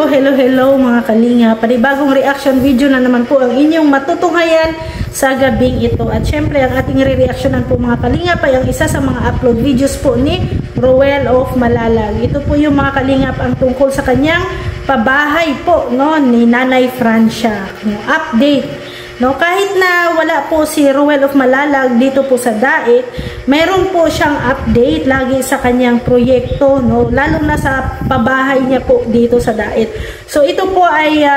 Hello mga kalinga. Panibagong reaction video na naman po ang inyong matutunghayan sa gabing ito. At syempre ang ating re-reactionan po mga kalinga ay ang isa sa mga upload videos po ni Roel of Malalag. Ito po yung mga kalingap ang tungkol sa kanyang pabahay po ni Nanay Francia. Update. Kahit na wala po si Roel of Malalag dito po sa Daet, meron po siyang update lagi sa kanyang proyekto, lalo na sa pabahay niya po dito sa Daet. So ito po ay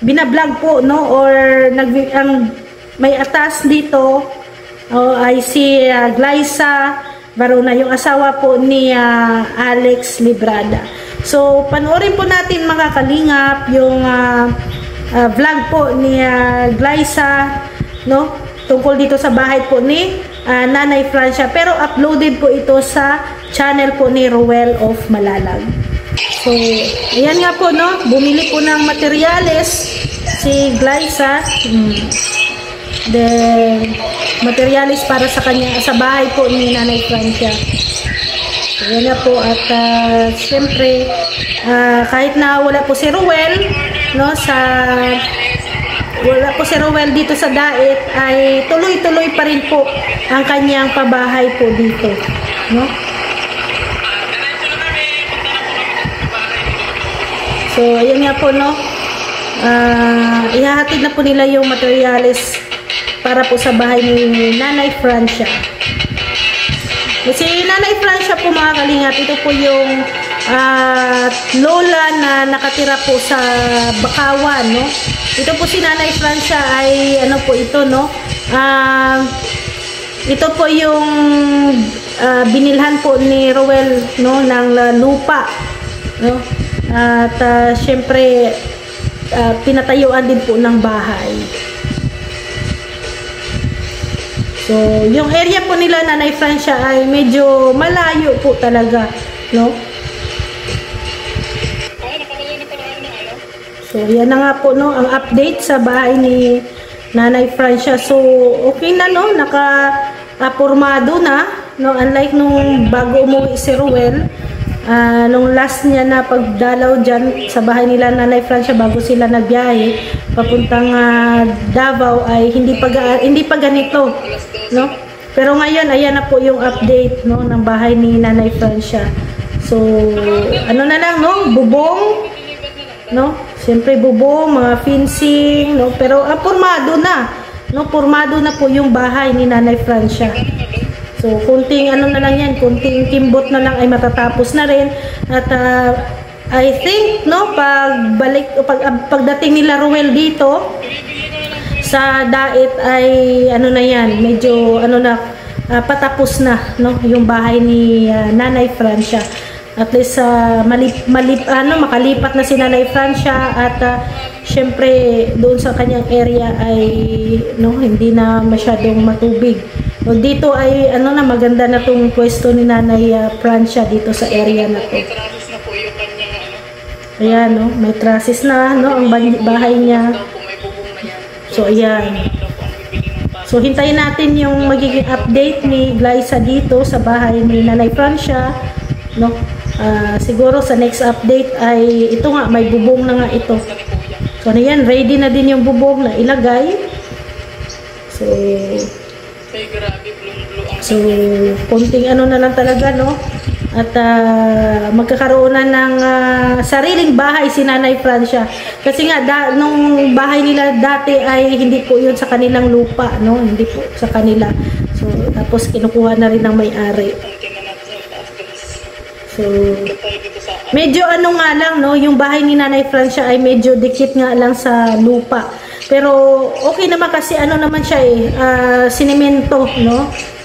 binablog po or ang may atas dito ay si Glyza Barona, yung asawa po ni Alex Librada. So panoorin po natin mga kalingap yung vlog po ni Glyza tungkol dito sa bahay po ni Nanay Francia, pero uploaded po ito sa channel po ni Roel of Malalag. So ayan nga po bumili po ng materyales si Glyza, the materyales para sa kanya sa bahay po ni Nanay Francia. Ayan nga po, at syempre kahit na wala po si Roel wala po si Roel dito sa Daet, ay tuloy-tuloy pa rin po ang kanyang pabahay po dito, So ayan nga po ihahatid na po nila yung materyales para po sa bahay ni Nanay Francia. Kasi Nanay Francia po mga kalingap, ito po yung lola na nakatira po sa Bakawan, Ito po si Nanay Francia ay ito po yung binilhan po ni Roel ng lupa, At syempre pinatayuan din po ng bahay. So yung area po nila Nanay Francia ay medyo malayo po talaga, So yan na nga po ang update sa bahay ni Nanay Francia. So okay na naka-pormado na, unlike nung bago umuwi si Roel. Nung last niya na pagdalaw dyan sa bahay nila Nanay Francia bago sila nagbiyahe papuntang Davao ay hindi pa ganito, Pero ngayon ayan na po yung update ng bahay ni Nanay Francia. So ano na lang bubong, siyempre bubong, mga fencing, pero pormado na, pormado na po yung bahay ni Nanay Francia. So kunting na lang yan, kunting kimbot na lang ay matatapos na rin. At I think pagdating nila Roel dito sa Daet ay na yan, medyo patapos na yung bahay ni Nanay Francia. At least makalipat na si Nanay Francia at syempre doon sa kanyang area ay hindi na masyadong matubig. Dito ay maganda na tong pwesto ni Nanay Francia dito sa area na to. Ayan, may trusses na ang bahay niya. So ayan. So hintayin natin yung magiging update ni Glyza dito sa bahay ni Nanay Francia, siguro sa next update ay ito nga, may bubong na nga ito. So ayan, ready na din yung bubong na ilagay. So konting na lang talaga, at magkakaroon na ng sariling bahay si Nanay Francia. Kasi nga nung bahay nila dati ay hindi po yun sa kanilang lupa, hindi po sa kanila. So tapos kinukuha na rin ng may-ari. So medyo nga lang, yung bahay ni Nanay Francia ay medyo dikit nga lang sa lupa. Pero okay naman kasi naman siya sinemento,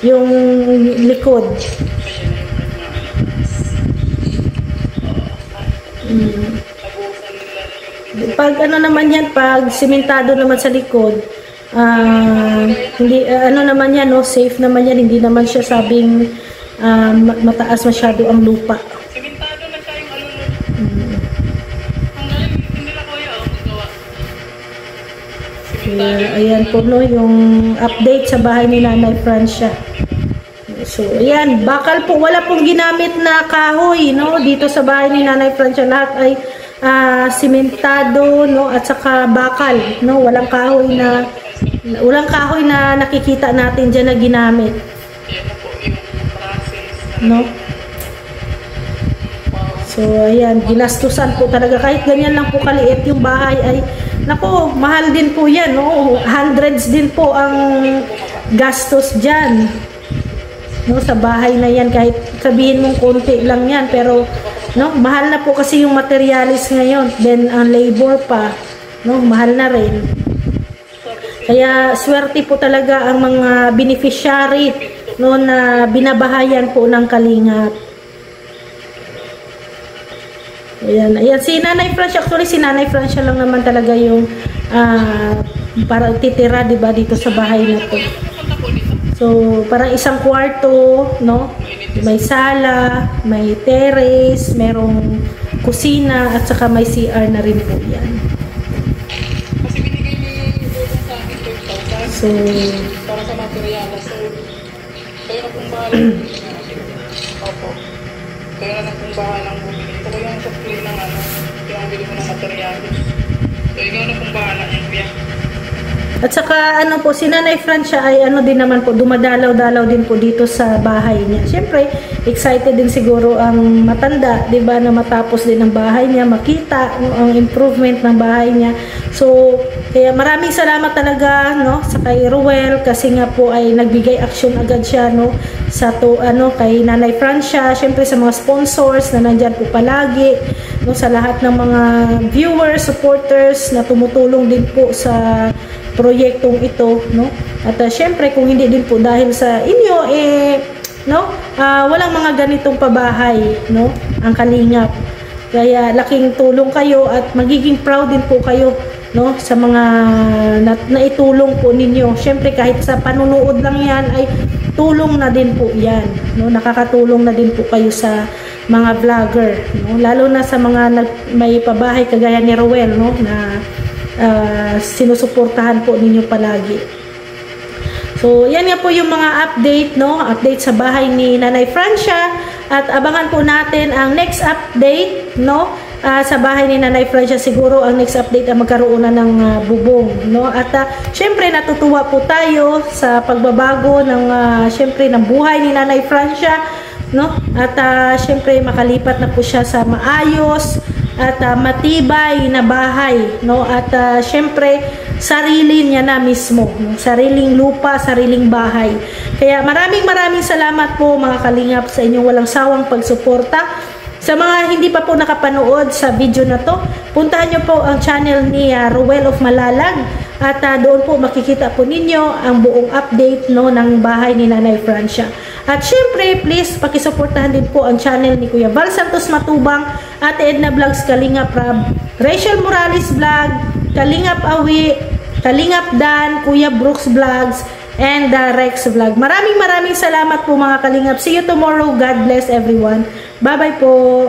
yung likod. Pag naman yan, pag simentado naman sa likod, hindi naman yan, safe naman yan, hindi naman siya sabing mataas masyado ang lupa. Simentado na siya yung ayan po yung update sa bahay ni Nanay Francia. So ayan, bakal po, wala pong ginamit na kahoy dito sa bahay ni Nanay Francia. Lahat ay simentado, no, at saka bakal, no, walang kahoy na nakikita natin diyan na ginamit, no. So ayan, ginastusan po talaga, kahit ganyan lang po kaliit yung bahay ay nako, mahal din po yan, no, hundreds din po ang gastos diyan, no, sa bahay na yan. Kahit sabihin mong konti lang yan, pero no, mahal na po kasi yung materialis ngayon, then ang labor pa, no, mahal na rin. Kaya swerte po talaga ang mga beneficiary, no, na binabahayan po ng Kalingap. Ayan, ayan, si Nanay Francia, actually si Nanay Francia lang naman talaga yung para titira, diba, dito sa bahay na to. So, parang isang kwarto, no? May sala, may terrace, merong kusina, at saka may CR na rin po yan. Kasi binigay ni Dudong sa akin 12,000. So, para sa materialas. So, kayo na pong bahala. Opo. Kayo na pong bahala ng bumili. Ito ko yung supply ng yung bili mo ng materialas. So, ikaw na pong bahala yung biyak. at saka ano po, si Nanay Francia ay ano din naman po, dumadalaw-dalaw din po dito sa bahay niya. Siyempre, excited din siguro ang matanda, 'di ba, na matapos din ang bahay niya, makita ang improvement ng bahay niya. So, kaya maraming salamat talaga, no, sa kay Ruel, kasi nga po ay nagbigay action agad siya, no, sa to, kay Nanay Francia, siyempre sa mga sponsors na nandyan po palagi, no, sa lahat ng mga viewers, supporters na tumutulong din po sa proyektong ito, no. At syempre kung hindi din po dahil sa inyo no, walang mga ganitong pabahay, no, ang Kalingap. Kaya laking tulong kayo at magiging proud din po kayo, no, sa mga naitulong po ninyo. Syempre kahit sa panunood lang yan ay tulong na din po yan, no, nakakatulong na din po kayo sa mga vlogger, no, lalo na sa mga may pabahay kagaya ni Ruel, no, na sinusuportahan po ninyo palagi. So, yan nga po yung mga update, no, update sa bahay ni Nanay Francia, at abangan po natin ang next update, no, sa bahay ni Nanay Francia. Siguro ang next update ay magkaroon na ng bubong, no, at syempre natutuwa po tayo sa pagbabago ng syempre ng buhay ni Nanay Francia, no, at syempre makalipat na po siya sa maayos at matibay na bahay, no, at syempre sarili niya na mismo, no? Sariling lupa, sariling bahay. Kaya maraming salamat po mga Kalingap sa inyong walang sawang pagsuporta. Sa mga hindi pa po nakapanood sa video na to, puntahan nyo po ang channel ni Ruel of Malalag, at doon po makikita po ninyo ang buong update, no, ng bahay ni Nanay Francia. At syempre, please, pakisuportahan din po ang channel ni Kuya Val Santos Matubang, Ate Edna Vlogs, Kalingap Rab, Rachel Morales Vlog, Kalingap Awi, Kalingap Dan, Kuya Brooks Vlogs, and Rex Vlog. Maraming salamat po mga Kalingap. See you tomorrow. God bless everyone. Bye-bye po.